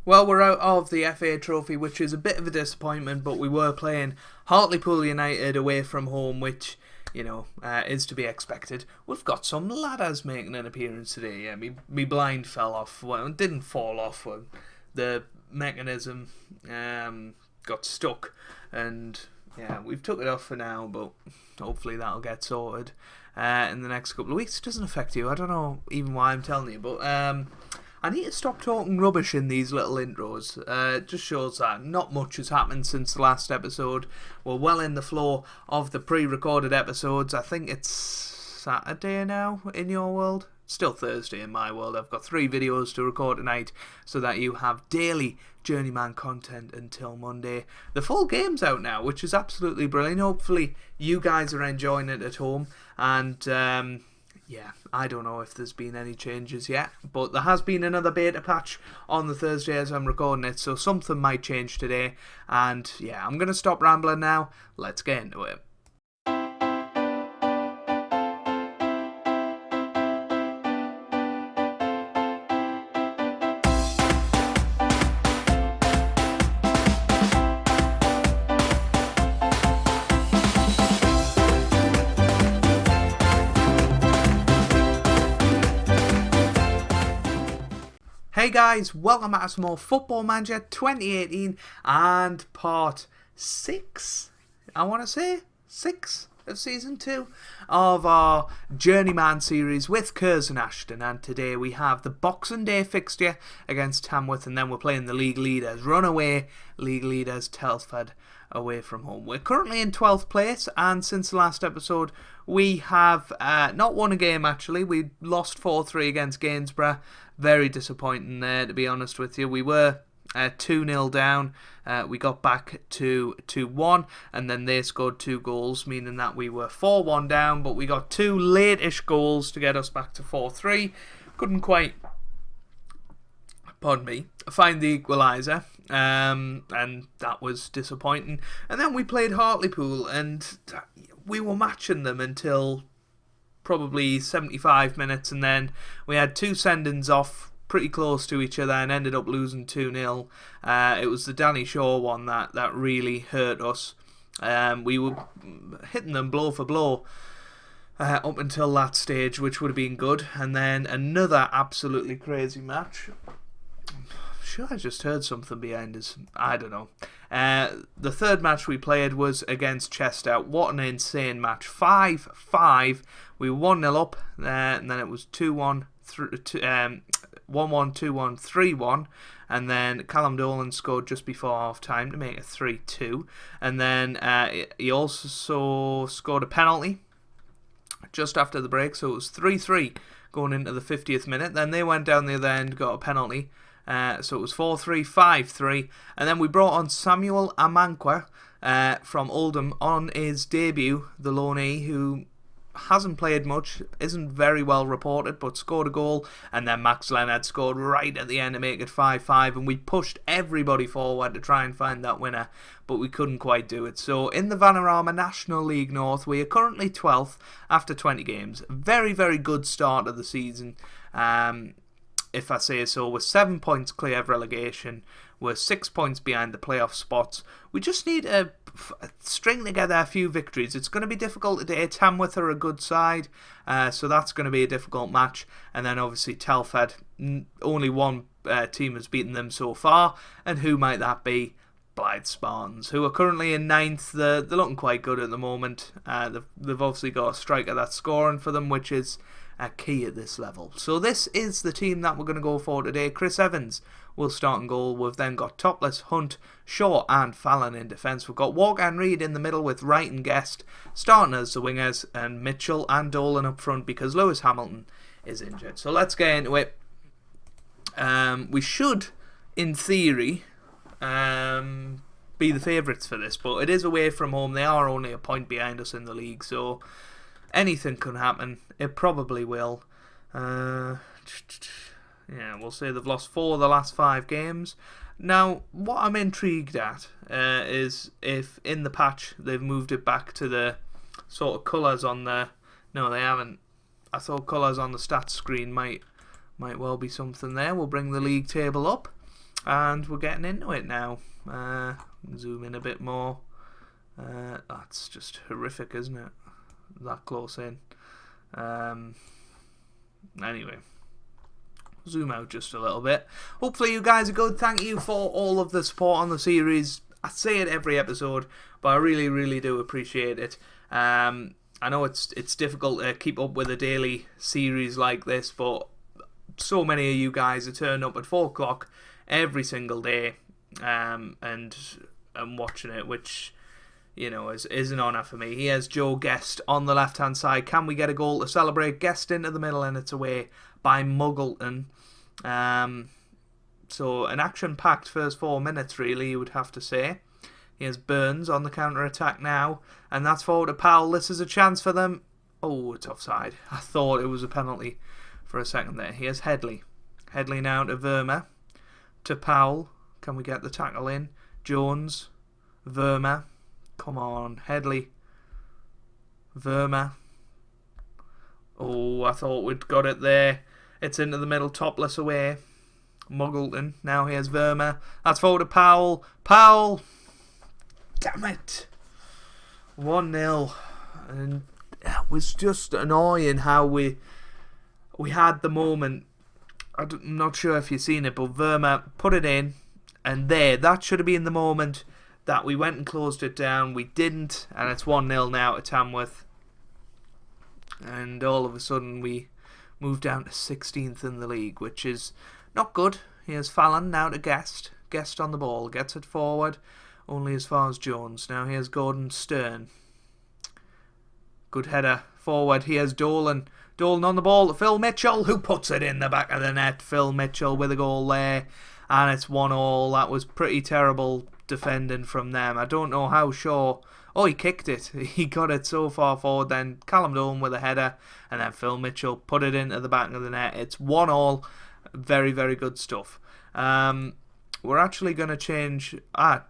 Well, we're out of the FA Trophy, which is a bit of a disappointment, but we were playing Hartlepool United away from home, which, is to be expected. We've got some ladders making an appearance today. Yeah, me blind fell off. Well, it didn't fall off. The mechanism got stuck, and yeah, we've took it off for now, but hopefully that'll get sorted in the next couple of weeks. It doesn't affect you. I don't know even why I'm telling you, but I need to stop talking rubbish in these little intros. It just shows that not much has happened since the last episode. We're well in the flow of the pre-recorded episodes. I think it's Saturday now in your world. Still Thursday in my world. I've got 3 videos to record tonight so that you have daily Journeyman content until Monday. The full game's out now, which is absolutely brilliant. Hopefully you guys are enjoying it at home. And yeah, I don't know if there's been any changes yet, but there has been another beta patch on the Thursday as I'm recording it, so something might change today. And yeah, I'm going to stop rambling now. Let's get into it. Hey guys, welcome back to some more Football Manager 2018 and part 6, I want to say, 6 of Season 2 of our Journeyman series with Curzon Ashton. And today we have the Boxing Day fixture against Tamworth, and then we're playing the league leaders, runaway league leaders, Telford, away from home. We're currently in 12th place, and since the last episode we have not won a game actually. We lost 4-3 against Gainsborough. Very disappointing there, to be honest with you. We were 2-0 down. We got back to 2-1, and then they scored 2 goals, meaning that we were 4-1 down, but we got 2 late-ish goals to get us back to 4-3. Couldn't quite, find the equaliser, and that was disappointing. And then we played Hartlepool, and we were matching them until probably 75 minutes, and then we had 2 send-ins off pretty close to each other and ended up losing 2-0. It was the Danny Shaw one that really hurt us. We were hitting them blow for blow up until that stage, which would have been good, and then another absolutely crazy match. Sure, I just heard something behind us. I don't know. The third match we played was against Chester. What an insane match. 5-5. We were 1-0 up, and then it was 2-1, 1-1, 2-1, 3-1, and then Callum Dolan scored just before half-time to make it 3-2, and then he also scored a penalty just after the break, so it was 3-3 going into the 50th minute. Then they went down the other end, got a penalty, so it was 4-3, 5-3, and then we brought on Samuel Amankwa from Oldham on his debut, the loanee, who hasn't played much, isn't very well reported, but scored a goal, and then Max Leonard scored right at the end to make it 5-5, and we pushed everybody forward to try and find that winner, but we couldn't quite do it. So in the Vanarama National League North, we are currently 12th after 20 games. Very, very good start of the season, if I say so. We're 7 points clear of relegation. We're 6 points behind the playoff spots. We just need to string together a few victories. It's going to be difficult today. Tamworth are a good side, so that's going to be a difficult match. And then obviously Telford, only one team has beaten them so far. And who might that be? Blythe Spartans, who are currently in 9th. They're looking quite good at the moment. They've obviously got a striker that's scoring for them, which is a key at this level. So this is the team that we're going to go for today. Chris Evans will start in goal. We've then got Topless, Hunt, Shaw and Fallon in defence. We've got Walker and Reid in the middle with Wright and Guest starting as the wingers, and Mitchell and Dolan up front because Lewis Hamilton is injured. So let's get into it. We should, in theory, be the favourites for this, but it is away from home. They are only a point behind us in the league, so anything can happen. It probably will. Yeah, we'll say they've lost 4 of the last 5 games. Now, what I'm intrigued at is if in the patch they've moved it back to the sort of colours on the... No, they haven't. I thought colours on the stats screen might well be something there. We'll bring the league table up. And we're getting into it now. Zoom in a bit more. That's just horrific, isn't it? That close in. Anyway, zoom out just a little bit. Hopefully you guys are good. Thank you for all of the support on the series. I say it every episode, but I really, really do appreciate it. I know it's difficult to keep up with a daily series like this, but so many of you guys are turning up at 4 o'clock every single day, and watching it, which, you know, is an honour for me. Here's Joe Guest on the left-hand side. Can we get a goal to celebrate? Guest into the middle, and it's away by Muggleton. So an action-packed first 4 minutes, really, you would have to say. Here's Burns on the counter-attack now, and that's forward to Powell. This is a chance for them. Oh, it's offside. I thought it was a penalty for a second there. Here's Headley. Headley now to Verma. To Powell. Can we get the tackle in? Jones. Verma. Come on, Headley. Verma. Oh, I thought we'd got it there. It's into the middle, Topless away. Muggleton. Now here's Verma. That's forward to Powell. Powell. Damn it. 1-0. And it was just annoying how we had the moment. I'm not sure if you've seen it, but Verma put it in. And that should have been the moment that we went and closed it down. We didn't, and it's 1-0 now to Tamworth. And all of a sudden we moved down to 16th in the league, which is not good. Here's Fallon now to Guest. Guest on the ball, gets it forward, only as far as Jones. Now here's Gordon Stern. Good header forward. Here's Dolan. Dolan on the ball to Phil Mitchell, who puts it in the back of the net. Phil Mitchell with a goal there, and it's 1-1. That was pretty terrible defending from them. I don't know how Shaw... Oh, he kicked it. He got it so far forward. Then Callum Dolan with a header, and then Phil Mitchell put it into the back of the net. It's 1-1. Very, very good stuff. We're actually going to change...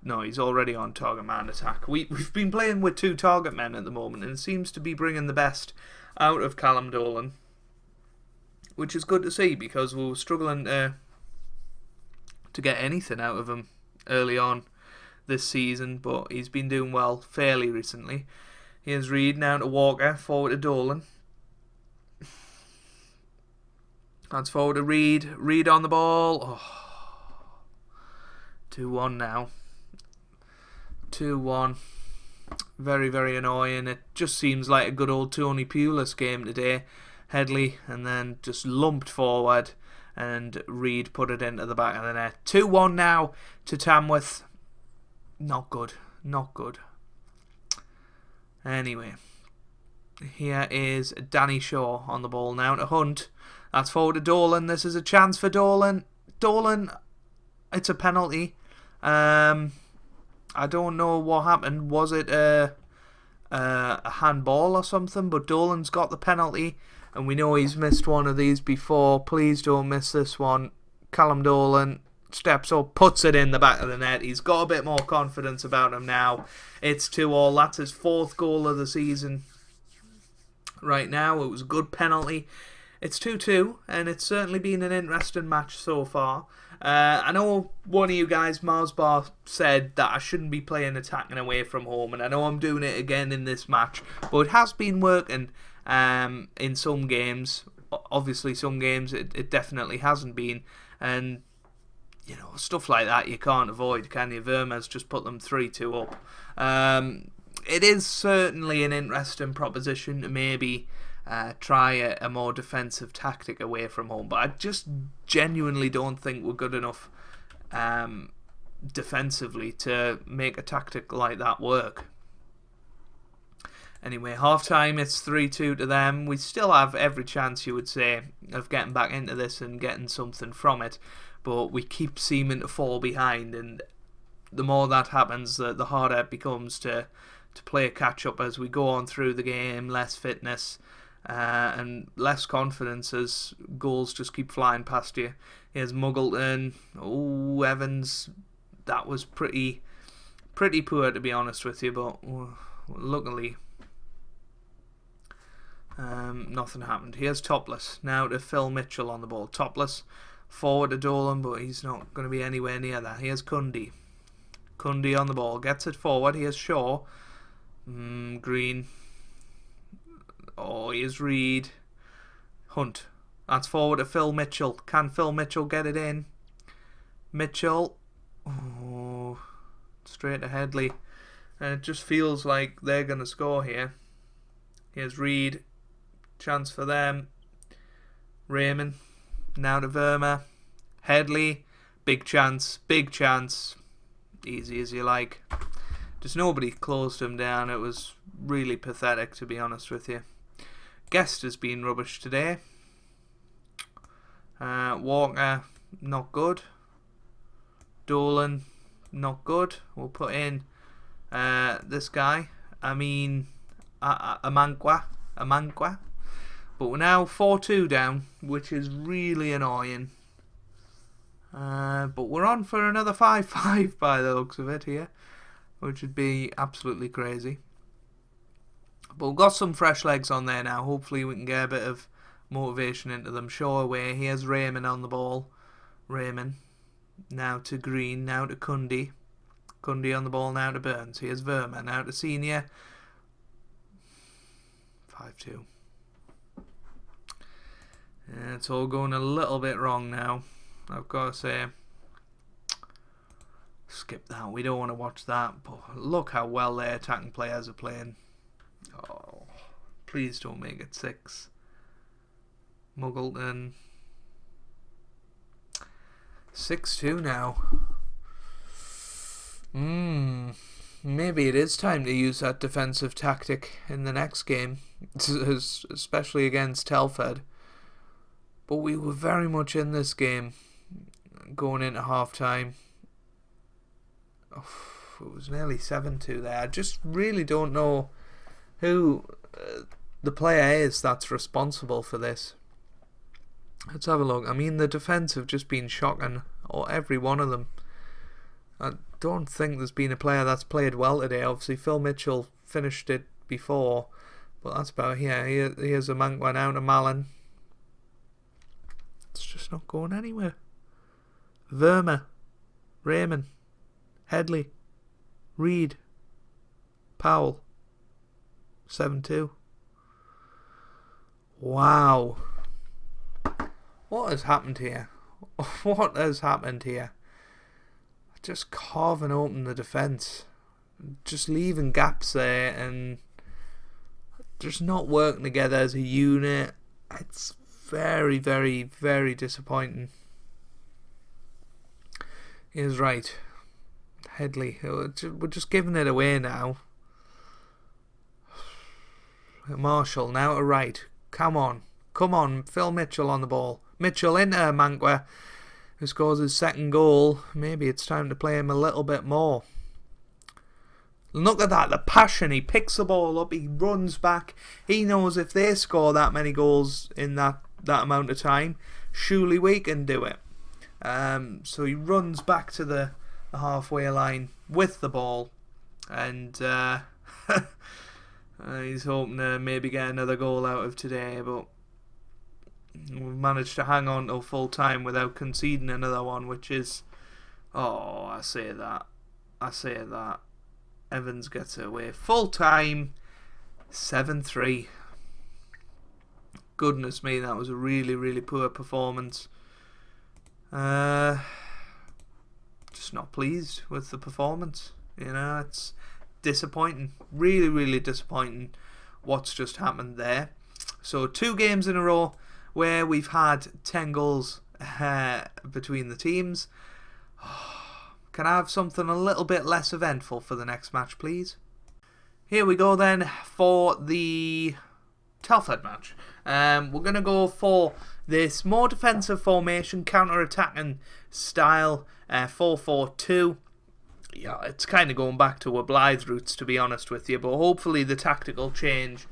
no, he's already on target man attack. We've been playing with 2 target men at the moment, and it seems to be bringing the best out of Callum Dolan, which is good to see, because we were struggling to get anything out of him early on this season, but he's been doing well fairly recently. Here's Reid now to Walker, forward to Dolan. That's forward to Reid. Reid on the ball. Oh. 2-1 now. 2-1. Very, very annoying. It just seems like a good old Tony Pulis game today. Headley, and then just lumped forward, and Reid put it into the back of the net. 2-1 now to Tamworth. Not good. Not good. Anyway. Here is Danny Shaw on the ball now to Hunt. That's forward to Dolan. This is a chance for Dolan. Dolan, it's a penalty. I don't know what happened. Was it a handball or something? But Dolan's got the penalty, and we know he's missed one of these before. Please don't miss this one. Callum Dolan steps up, puts it in the back of the net. He's got a bit more confidence about him now. It's 2-2. That's his 4th goal of the season right now. It was a good penalty. It's 2-2, and it's certainly been an interesting match so far. I know one of you guys, Marsbar, said that I shouldn't be playing attacking away from home, and I know I'm doing it again in this match, but it has been working in some games. Obviously, some games it definitely hasn't been, and you know, stuff like that you can't avoid, can you? Verma's just put them 3-2 up. It is certainly an interesting proposition to maybe try a more defensive tactic away from home, but I just genuinely don't think we're good enough defensively to make a tactic like that work. Anyway, half-time, it's 3-2 to them. We still have every chance, you would say, of getting back into this and getting something from it, but we keep seeming to fall behind, and the more that happens, the harder it becomes to play catch-up as we go on through the game. Less fitness and less confidence as goals just keep flying past you. Here's Muggleton. Oh, Evans. That was pretty poor, to be honest with you, but luckily nothing happened. Here's Topless now to Phil Mitchell on the ball. Topless Forward to Dolan, but he's not going to be anywhere near that. Here's Cundy. Cundy on the ball. Gets it forward. Here's Shaw. Green. Oh, here's Reed. Hunt. That's forward to Phil Mitchell. Can Phil Mitchell get it in? Mitchell. Oh, straight to Headley. And it just feels like they're going to score here. Here's Reed. Chance for them. Raymond. Now to Verma. Headley. Big chance. Big chance. Easy as you like. Just nobody closed him down. It was really pathetic, to be honest with you. Guest has been rubbish today. Walker, not good. Dolan, not good. We'll put in this guy. Amankwa. But we're now 4-2 down, which is really annoying. But we're on for another 5-5 by the looks of it here, which would be absolutely crazy. But we've got some fresh legs on there now. Hopefully we can get a bit of motivation into them. Show away. Here's Raymond on the ball. Raymond. Now to Green. Now to Cundy. Cundy on the ball. Now to Burns. Here's Verma. Now to Senior. 5-2. Yeah, it's all going a little bit wrong now, I've got to say. Skip that. We don't want to watch that. But look how well their attacking players are playing. Oh, please don't make it 6. Muggleton. 6-2 now. Maybe it is time to use that defensive tactic in the next game, especially against Telford. But we were very much in this game going into half time. It was nearly 7-2 there. I just really don't know who the player is that's responsible for this. Let's have a look. I mean, the defence have just been shocking, or every one of them. I don't think there's been a player that's played well today. Obviously, Phil Mitchell finished it before, but that's about here. Here's a Mankwa now to Mallon. It's just not going anywhere. Verma, Raymond, Headley, Reed, Powell. 7-2. Wow. What has happened here? What has happened here? Just carving open the defence. Just leaving gaps there and just not working together as a unit. It's very, very, very disappointing. He is right. Headley. We're just giving it away now. Marshall now to right. Come on. Come on. Phil Mitchell on the ball. Mitchell into Mankwa, who scores his second goal. Maybe it's time to play him a little bit more. Look at that. The passion. He picks the ball up. He runs back. He knows if they score that many goals in that amount of time, surely we can do it. So he runs back to the halfway line with the ball. And he's hoping to maybe get another goal out of today, but we've managed to hang on till full time without conceding another one, which is, I say that. Evans gets it away. Full time, 7-3. Goodness me, that was a really, really poor performance. Just not pleased with the performance. You know, it's disappointing. Really, really disappointing what's just happened there. So 2 games in a row where we've had 10 goals between the teams. Can I have something a little bit less eventful for the next match, please? Here we go then for the Telford match. We're going to go for this more defensive formation, counter-attacking style, 4-4-2. Yeah, it's kind of going back to our Blythe roots, to be honest with you, but hopefully the tactical change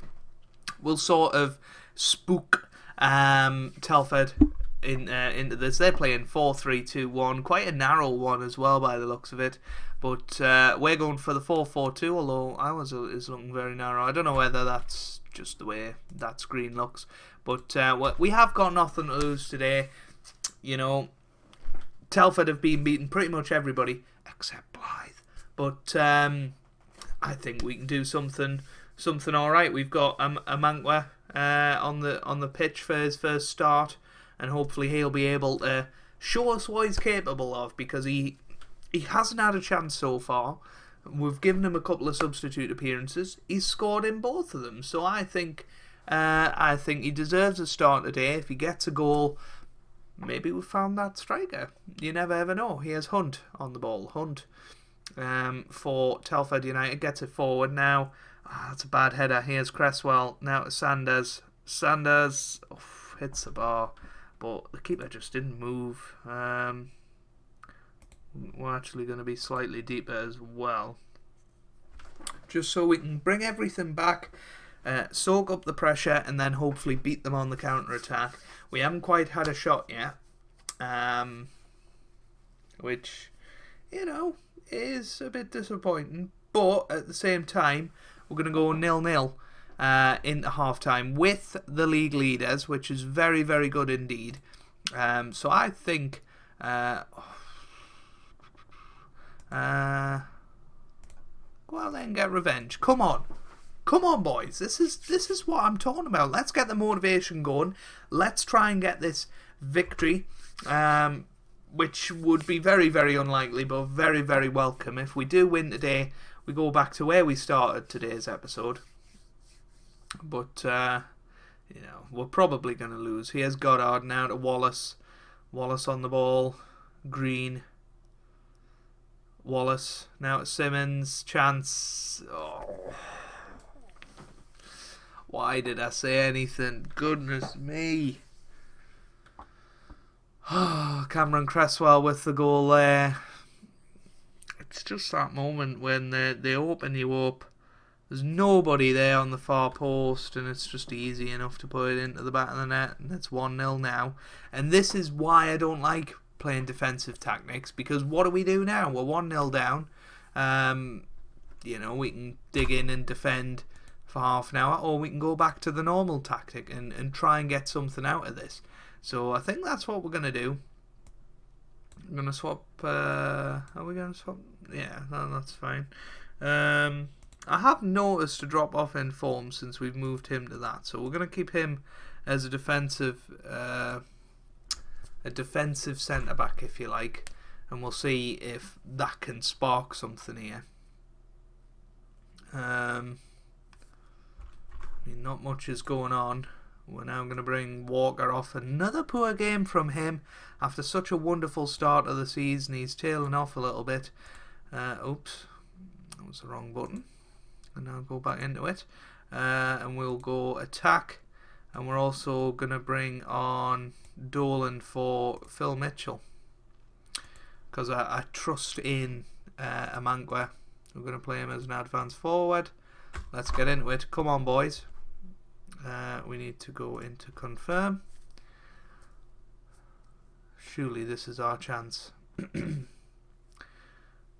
will sort of spook Telford into this. They're playing 4-3-2-1, quite a narrow one as well by the looks of it, but we're going for the 4-4-2, although ours is looking very narrow. I don't know whether that's just the way that screen looks, but we have got nothing to lose today. you know, Telford have been beating pretty much everybody except Blythe. But I think we can do something all right. We've got Amankwa on the pitch for his first start, and hopefully he'll be able to show us what he's capable of, because he hasn't had a chance so far. We've given him a couple of substitute appearances. He's scored in both of them, so I think he deserves a start today. If he gets a goal, maybe we found that striker. You never ever know. He has Hunt on the ball. Hunt for Telford United gets it forward now. That's a bad header. Here's Cresswell now to Sanders. Sanders hits the bar, but the keeper just didn't move. We're actually going to be slightly deeper as well, just so we can bring everything back, soak up the pressure, and then hopefully beat them on the counter-attack. We haven't quite had a shot yet, which, is a bit disappointing, but at the same time, we're going to go 0-0 into half-time with the league leaders, which is very, very good indeed. So I think... go out there and get revenge. Come on, boys. This is what I'm talking about. Let's get the motivation going. Let's try and get this victory, which would be very, very unlikely, but very, very welcome. If we do win today, we go back to where we started today's episode. But we're probably going to lose. Here's Goddard now to Wallace. Wallace on the ball. Green. Wallace now to Simmons. Chance. Oh. Why did I say anything? Goodness me. Cameron Cresswell with the goal there. It's just that moment when they open you up. There's nobody there on the far post, and it's just easy enough to put it into the back of the net, and it's 1-0 now. And this is why I don't like playing defensive tactics, because what do we do now? We're 1-0 down. We can dig in and defend for half an hour, or we can go back to the normal tactic and try and get something out of this. So I think that's what we're going to do. I'm going to swap... are we going to swap? Yeah, that's fine. I have noticed a drop off in form since we've moved him to that, so we're going to keep him as a defensive centre back, if you like, and we'll see if that can spark something here. Not much is going on. We're now going to bring Walker off. Another poor game from him after such a wonderful start of the season. He's tailing off a little bit. Oops, that was the wrong button. And now go back into it, and we'll go attack, and we're also going to bring on Dolan for Phil Mitchell, because I trust in Amankwa. We're going to play him as an advanced forward. Let's get into it. Come on, boys. We need to go into confirm. Surely this is our chance. We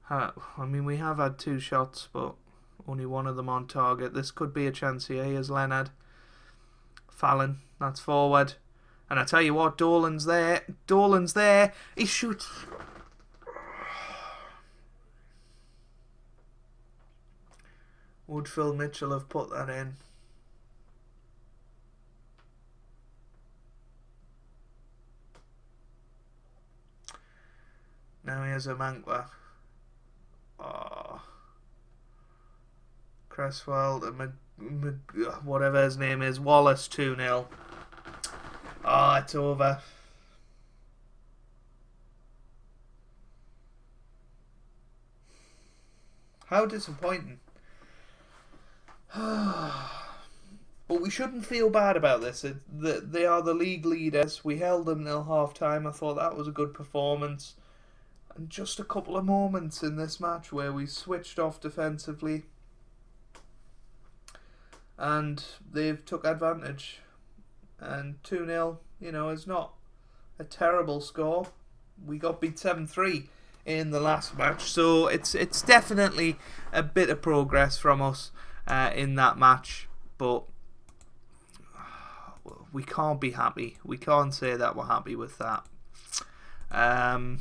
have had 2 shots, but only one of them on target. This could be a chance here. Here's Leonard. Fallon, that's forward. And I tell you what, Dolan's there. He shoots. Would Phil Mitchell have put that in? Now here's Amankwa. Cresswell, whatever his name is, Wallace 2-0. It's over. How disappointing. But we shouldn't feel bad about this. They are the league leaders. We held them till half time. I thought that was a good performance. And just a couple of moments in this match where we switched off defensively, and they've took advantage. And 2-0, is not a terrible score. We got beat 7-3 in the last match, so it's definitely a bit of progress from us in that match. But we can't be happy. We can't say that we're happy with that. and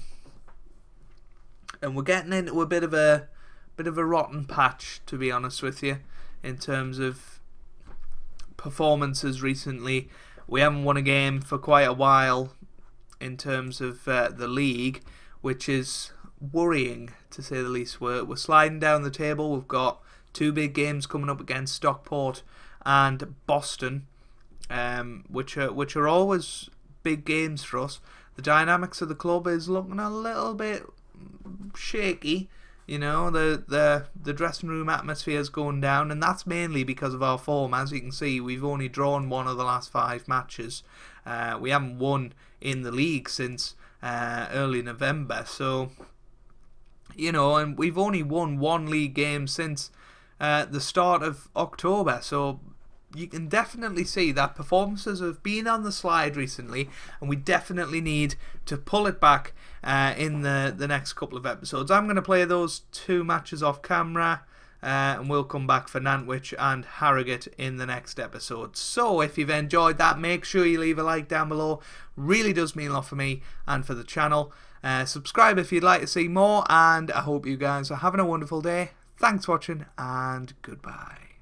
we're getting into a bit of a rotten patch, to be honest with you, in terms of performances recently. We haven't won a game for quite a while in terms of the league, which is worrying, to say the least. We're sliding down the table. We've got 2 big games coming up against Stockport and Boston, which are always big games for us. The dynamics of the club is looking a little bit shaky. You know, the dressing room atmosphere is going down, and that's mainly because of our form. As you can see, we've only drawn 1 of the last 5 matches. We haven't won in the league since early November. So, you know, and we've only won 1 league game since the start of October. So you can definitely see that performances have been on the slide recently, and we definitely need to pull it back in the next couple of episodes. I'm going to play those 2 matches off camera, and we'll come back for Nantwich and Harrogate in the next episode. So if you've enjoyed that, make sure you leave a like down below. Really does mean a lot for me and for the channel. Subscribe if you'd like to see more, and I hope you guys are having a wonderful day. Thanks for watching, and goodbye.